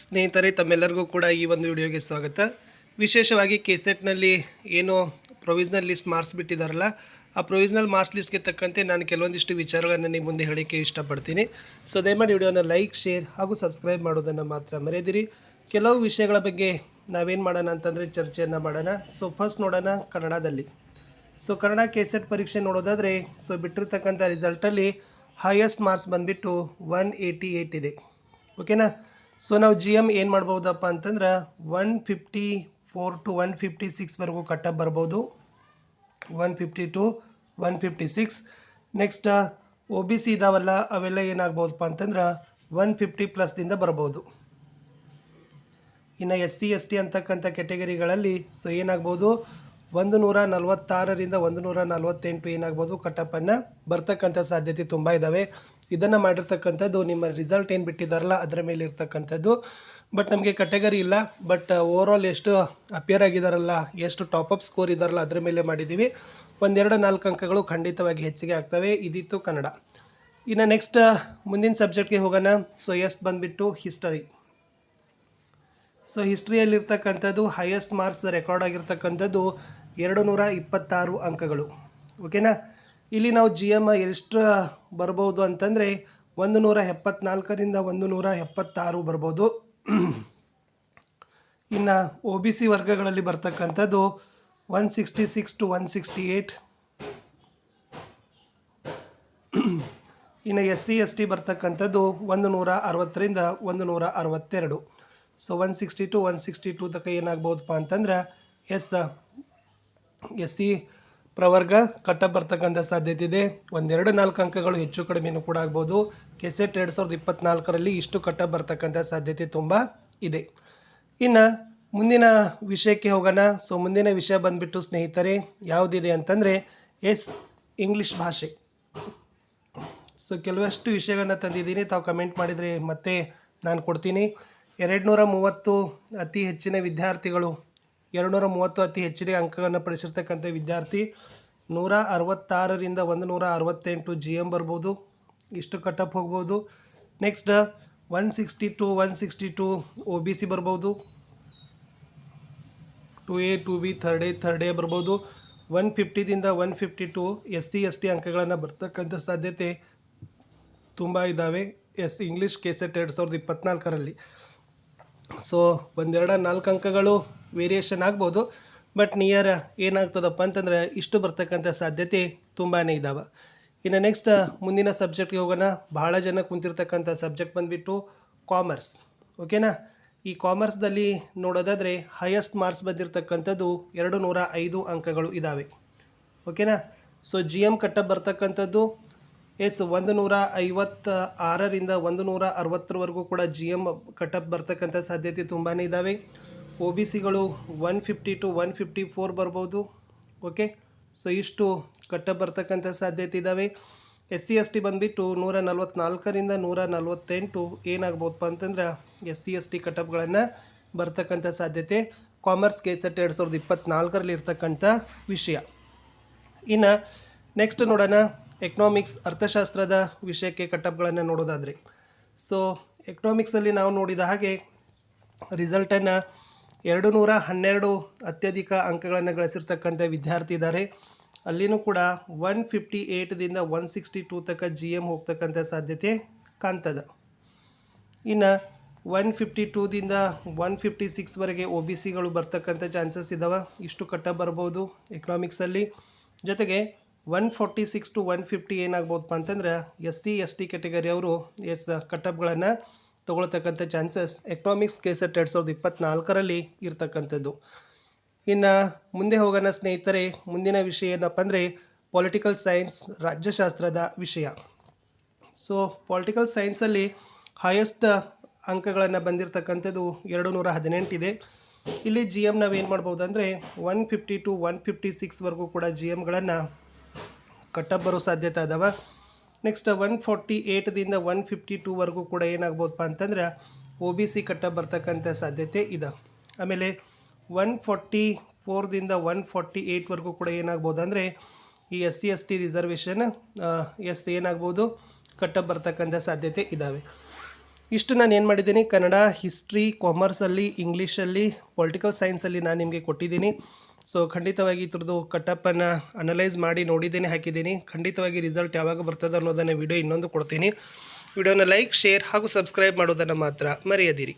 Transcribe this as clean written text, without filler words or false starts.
ಸ್ನೇಹಿತರೆ, ತಮ್ಮೆಲ್ಲರಿಗೂ ಕೂಡ ಈ ಒಂದು ವಿಡಿಯೋಗೆ ಸ್ವಾಗತ. ವಿಶೇಷವಾಗಿ ಕೆಸೆಟ್ನಲ್ಲಿ ಏನು ಪ್ರೊವಿಷನಲ್ ಲಿಸ್ಟ್ ಮಾರ್ಕ್ಸ್ ಬಿಟ್ಟಿದ್ದಾರಲ್ಲ, ಆ ಪ್ರೊವಿಷನಲ್ ಮಾರ್ಕ್ಸ್ ಲಿಸ್ಟ್ಗೆ ತಕ್ಕಂತೆ ನಾನು ಕೆಲವೊಂದಿಷ್ಟು ವಿಚಾರಗಳನ್ನು ನಿಮ್ಮ ಮುಂದೆ ಹೇಳೋಕ್ಕೆ ಇಷ್ಟಪಡ್ತೀನಿ. ಸೊ ದಯಮಾಡಿ ವಿಡಿಯೋನ ಲೈಕ್, ಶೇರ್ ಹಾಗೂ ಸಬ್ಸ್ಕ್ರೈಬ್ ಮಾಡೋದನ್ನು ಮಾತ್ರ ಮರೆಯದಿರಿ. ಕೆಲವು ವಿಷಯಗಳ ಬಗ್ಗೆ ನಾವೇನು ಮಾಡೋಣ ಅಂತಂದರೆ ಚರ್ಚೆಯನ್ನು ಮಾಡೋಣ. ಸೊ ಫಸ್ಟ್ ನೋಡೋಣ ಕನ್ನಡದಲ್ಲಿ. ಸೊ ಕನ್ನಡ ಕೆಸೆಟ್ ಪರೀಕ್ಷೆ ನೋಡೋದಾದರೆ, ಸೊ ಬಿಟ್ಟಿರ್ತಕ್ಕಂಥ ರಿಸಲ್ಟಲ್ಲಿ ಹೈಯೆಸ್ಟ್ ಮಾರ್ಕ್ಸ್ ಬಂದುಬಿಟ್ಟು 188 ಇದೆ. ಓಕೆನಾ. ಸೊ ನಾವು ಜಿ ಎಮ್ ಏನು ಮಾಡ್ಬೋದಪ್ಪ ಅಂತಂದ್ರೆ 154 to 156ವರೆಗೂ ಕಟ್ಟಪ್ ಬರ್ಬೋದು. 150 to 156. Next O B C ಇದಾವಲ್ಲ, ಅವೆಲ್ಲ ಏನಾಗ್ಬೋದಪ್ಪ ಅಂತಂದ್ರೆ 150 ಪ್ಲಸ್ದಿಂದ ಬರ್ಬೋದು. ಇನ್ನು ಎಸ್ ಸಿ ಎಸ್ ಟಿ ಅಂತಕ್ಕಂಥ ಕೆಟಗರಿಗಳಲ್ಲಿ ಸೊ ಏನಾಗ್ಬೋದು 146ರಿಂದ 148 ಏನಾಗ್ಬೋದು ಕಟ್ಟಪ್ಪನ್ನು ಬರ್ತಕ್ಕಂಥ ಸಾಧ್ಯತೆ ತುಂಬ ಇದ್ದಾವೆ. ಇದನ್ನು ಮಾಡಿರ್ತಕ್ಕಂಥದ್ದು ನಿಮ್ಮ ರಿಸಲ್ಟ್ ಏನು ಬಿಟ್ಟಿದ್ದಾರಲ್ಲ ಅದರ ಮೇಲೆ ಇರ್ತಕ್ಕಂಥದ್ದು. ಬಟ್ ನಮಗೆ ಕೆಟಗರಿ ಇಲ್ಲ, ಬಟ್ ಓವರಾಲ್ ಎಷ್ಟು ಅಪಿಯರ್ ಆಗಿದ್ದಾರಲ್ಲ, ಎಷ್ಟು ಟಾಪಪ್ ಸ್ಕೋರ್ ಇದ್ದಾರಲ್ಲ ಅದರ ಮೇಲೆ ಮಾಡಿದ್ದೀವಿ. 1-2-4 ಅಂಕಗಳು ಖಂಡಿತವಾಗಿ ಹೆಚ್ಚಿಗೆ ಆಗ್ತವೆ. ಇದಿತ್ತು ಕನ್ನಡ. ಇನ್ನು ನೆಕ್ಸ್ಟ್ ಮುಂದಿನ ಸಬ್ಜೆಕ್ಟ್ಗೆ ಹೋಗೋಣ. ಸೊ ಎಷ್ಟು ಬಂದುಬಿಟ್ಟು ಹಿಸ್ಟರಿ. ಸೊ ಹಿಸ್ಟ್ರಿಯಲ್ಲಿರ್ತಕ್ಕಂಥದ್ದು ಹೈಯೆಸ್ಟ್ ಮಾರ್ಕ್ಸ್ ರೆಕಾರ್ಡ್ ಆಗಿರ್ತಕ್ಕಂಥದ್ದು 226 ಅಂಕಗಳು. ಓಕೆನಾ. ಇಲ್ಲಿ ನಾವು ಜಿ ಎಮ್ ಎಷ್ಟು ಬರ್ಬೋದು ಅಂತಂದರೆ 174ರಿಂದ 176 ಬರ್ಬೋದು. ಇನ್ನು ಒ ಬಿ ಸಿ ವರ್ಗಗಳಲ್ಲಿ ಬರ್ತಕ್ಕಂಥದ್ದು 166 to 168. ಇನ್ನು ಎಸ್ ಸಿ ಎಸ್ ಟಿ ಬರ್ತಕ್ಕಂಥದ್ದು 160ರಿಂದ 162. ಸೊ 160 to 162 ತನಕ ಏನಾಗ್ಬೋದಪ್ಪ ಅಂತಂದ್ರೆ ಎಸ್ ಸಿ ಪ್ರವರ್ಗ ಕಟ್ಟಪ್ ಬರ್ತಕ್ಕಂಥ ಸಾಧ್ಯತೆ ಇದೆ. 1-2-4 ಅಂಕಗಳು ಹೆಚ್ಚು ಕಡಿಮೆನೂ ಕೂಡ ಆಗ್ಬೋದು. ಕೆಸೆಟ್ 2024ರಲ್ಲಿ ಇಷ್ಟು ಕಟ್ಟಪ್ ಬರ್ತಕ್ಕಂಥ ಸಾಧ್ಯತೆ ತುಂಬ ಇದೆ. ಇನ್ನು ಮುಂದಿನ ವಿಷಯಕ್ಕೆ ಹೋಗೋಣ. ಸೊ ಮುಂದಿನ ವಿಷಯ ಬಂದುಬಿಟ್ಟು ಸ್ನೇಹಿತರೆ ಯಾವುದಿದೆ ಅಂತಂದರೆ ಇಂಗ್ಲೀಷ್ ಭಾಷೆ. ಸೊ ಕೆಲವಷ್ಟು ವಿಷಯಗಳನ್ನ ತಂದಿದ್ದೀನಿ, ತಾವು ಕಮೆಂಟ್ ಮಾಡಿದರೆ ಮತ್ತೆ ನಾನು ಕೊಡ್ತೀನಿ. 230 ಅತಿ ಹೆಚ್ಚಿನ ವಿದ್ಯಾರ್ಥಿಗಳು, 230 ಅತಿ ಹೆಚ್ಚಿನ ಅಂಕಗಳನ್ನು ಪಡಿಸಿರ್ತಕ್ಕಂಥ ವಿದ್ಯಾರ್ಥಿ 166ರಿಂದ 168 ಜಿ ಎಮ್ ಬರ್ಬೋದು, ಇಷ್ಟು ಕಟಪ್ ಹೋಗ್ಬೋದು. Next 160 to 162 O B C ಬರ್ಬೋದು, 2A 2B ಥರ್ಡ್ ಎ ಬರ್ಬೋದು. 150ದಿಂದ 152 ಎಸ್ ಸಿ ಎಸ್ ಟಿ ಅಂಕಗಳನ್ನು ಬರ್ತಕ್ಕಂಥ ಸಾಧ್ಯತೆ ತುಂಬ ಇದ್ದಾವೆ ಇಂಗ್ಲೀಷ್ ಕೆಸೆಟ್ 2024ರಲ್ಲಿ. ಸೊ 1-2-4 ಅಂಕಗಳು ವೇರಿಯೇಷನ್ ಆಗ್ಬೋದು, ಬಟ್ ನಿಯರ್ ಏನಾಗ್ತದಪ್ಪ ಅಂತಂದರೆ ಇಷ್ಟು ಬರ್ತಕ್ಕಂಥ ಸಾಧ್ಯತೆ ತುಂಬಾ ಇದ್ದಾವೆ. ಇನ್ನು ನೆಕ್ಸ್ಟ್ ಮುಂದಿನ ಸಬ್ಜೆಕ್ಟ್ಗೆ ಹೋಗೋಣ. ಬಹಳ ಜನ ಕುಂತಿರ್ತಕ್ಕಂಥ ಸಬ್ಜೆಕ್ಟ್ ಬಂದುಬಿಟ್ಟು ಕಾಮರ್ಸ್. ಓಕೆನಾ. ಈ ಕಾಮರ್ಸ್ದಲ್ಲಿ ನೋಡೋದಾದರೆ ಹೈಯೆಸ್ಟ್ ಮಾರ್ಕ್ಸ್ ಬಂದಿರತಕ್ಕಂಥದ್ದು 205 ಅಂಕಗಳು ಇದ್ದಾವೆ. ಓಕೆನಾ. ಸೊ ಜಿ ಎಮ್ ಕಟ್ಟಪ್ ಬರ್ತಕ್ಕಂಥದ್ದು 156ರಿಂದ 160ವರೆಗೂ ಕೂಡ ಜಿ ಎಮ್ ಕಟಪ್ ಬರ್ತಕ್ಕಂಥ ಸಾಧ್ಯತೆ ತುಂಬಾ ಇದ್ದಾವೆ. ಒ ಬಿ ಸಿಗಳು 150 to 154 ಬರ್ಬೋದು. ಓಕೆ. ಸೊ ಇಷ್ಟು ಕಟಪ್ ಬರ್ತಕ್ಕಂಥ ಸಾಧ್ಯತೆ ಇದ್ದಾವೆ. ಎಸ್ ಸಿ ಎಸ್ ಟಿ ಬಂದುಬಿಟ್ಟು 144ರಿಂದ 148 ಏನಾಗ್ಬೋದಪ್ಪ ಅಂತಂದ್ರೆ ಎಸ್ ಸಿ ಎಸ್ ಟಿ ಕಟಪ್ಗಳನ್ನು ಬರ್ತಕ್ಕಂಥ ಸಾಧ್ಯತೆ ಕಾಮರ್ಸ್ ಕೆಸೆಟ್ 2024ರಲ್ಲಿ ಇರ್ತಕ್ಕಂಥ ವಿಷಯ. ಇನ್ನು ನೆಕ್ಸ್ಟ್ ನೋಡೋಣ ಎಕನಾಮಿಕ್ಸ್, ಅರ್ಥಶಾಸ್ತ್ರದ ವಿಷಯಕ್ಕೆ ಕಟಪ್ಗಳನ್ನು ನೋಡೋದಾದರೆ. ಸೊ ಎಕನಾಮಿಕ್ಸಲ್ಲಿ ನಾವು ನೋಡಿದ ಹಾಗೆ ರಿಸಲ್ಟನ್ನು 212 ಅತ್ಯಧಿಕ ಅಂಕಗಳನ್ನು ಗಳಿಸಿರ್ತಕ್ಕಂಥ ವಿದ್ಯಾರ್ಥಿ ಇದ್ದಾರೆ. ಅಲ್ಲಿನೂ ಕೂಡ 158ದಿಂದ 162 ತನಕ ಜಿ ಎಮ್ ಹೋಗ್ತಕ್ಕಂಥ ಸಾಧ್ಯತೆ ಕಾಣ್ತದೆ. ಇನ್ನು 152ದಿಂದ 156ವರೆಗೆ ಒ ಬಿ ಸಿಗಳು ಬರ್ತಕ್ಕಂಥ ಚಾನ್ಸಸ್ ಇದ್ದಾವೆ, ಇಷ್ಟು ಕಟಪ್ ಬರ್ಬೋದು ಎಕನಾಮಿಕ್ಸಲ್ಲಿ. ಜೊತೆಗೆ 146 to 150 ಏನಾಗ್ಬೋದಪ್ಪ ಅಂತಂದ್ರೆ S C S T category ಅವರು ಕಟಪ್ಗಳನ್ನು ತೊಗೊಳ್ತಕ್ಕಂಥ ಚಾನ್ಸಸ್ ಎಕನಾಮಿಕ್ಸ್ ಕೆಸೆಟ್ 2024ರಲ್ಲಿ ಇರ್ತಕ್ಕಂಥದ್ದು. ಇನ್ನು ಮುಂದೆ ಹೋಗೋಣ ಸ್ನೇಹಿತರೆ. ಮುಂದಿನ ವಿಷಯ ಏನಪ್ಪ ಅಂದರೆ ಪೊಲಿಟಿಕಲ್ ಸೈನ್ಸ್, ರಾಜ್ಯಶಾಸ್ತ್ರದ ವಿಷಯ. ಸೊ ಪೊಲಿಟಿಕಲ್ ಸೈನ್ಸಲ್ಲಿ ಹೈಯೆಸ್ಟ್ ಅಂಕಗಳನ್ನು ಬಂದಿರತಕ್ಕಂಥದ್ದು 218 ಇದೆ. ಇಲ್ಲಿ ಜಿ ಎಮ್ ನಾವೇನು ಮಾಡ್ಬೋದು ಅಂದರೆ 150 to 156ವರೆಗೂ ಕೂಡ ಜಿ ಎಮ್ಗಳನ್ನು ಕಟ್ಟಪ್ ಬರೋ ಸಾಧ್ಯತೆ ಅದಾವೆ. ನೆಕ್ಸ್ಟ್ 148ದಿಂದ 152ವರೆಗೂ ಕೂಡ ಏನಾಗ್ಬೋದಪ್ಪ ಅಂತಂದ್ರೆ ಒ ಬಿ ಸಿ ಕಟ್ಟಪ್ ಬರ್ತಕ್ಕಂಥ ಸಾಧ್ಯತೆ ಇದೆ. ಆಮೇಲೆ 144ದಿಂದ 148ವರೆಗೂ ಕೂಡ ಏನಾಗ್ಬೋದು ಅಂದರೆ ಈ S C S T reservation ಏನಾಗ್ಬೋದು ಕಟ್ಟಪ್ ಬರ್ತಕ್ಕಂಥ ಸಾಧ್ಯತೆ ಇದ್ದಾವೆ. ಇಷ್ಟು ನಾನು ಏನು ಮಾಡಿದ್ದೀನಿ, ಕನ್ನಡ, ಹಿಸ್ಟ್ರಿ, ಕಾಮರ್ಸಲ್ಲಿ, ಇಂಗ್ಲೀಷಲ್ಲಿ, ಪೊಲಿಟಿಕಲ್ ಸೈನ್ಸಲ್ಲಿ ನಾನು ನಿಮಗೆ ಕೊಟ್ಟಿದ್ದೀನಿ. ಸೊ ಖಂಡಿತವಾಗಿ ಇದ್ರದ್ದು ಕಟಪ್ಪನ್ನು ಅನಲೈಸ್ ಮಾಡಿ ನೋಡಿದ್ದೇನೆ, ಹಾಕಿದ್ದೀನಿ. ಖಂಡಿತವಾಗಿ ರಿಸಲ್ಟ್ ಯಾವಾಗ ಬರ್ತದೆ ಅನ್ನೋದನ್ನು ವಿಡಿಯೋ ಇನ್ನೊಂದು ಕೊಡ್ತೀನಿ. ವಿಡಿಯೋನ ಲೈಕ್, ಶೇರ್ ಹಾಗೂ ಸಬ್ಸ್ಕ್ರೈಬ್ ಮಾಡೋದನ್ನು ಮಾತ್ರ ಮರೆಯದಿರಿ.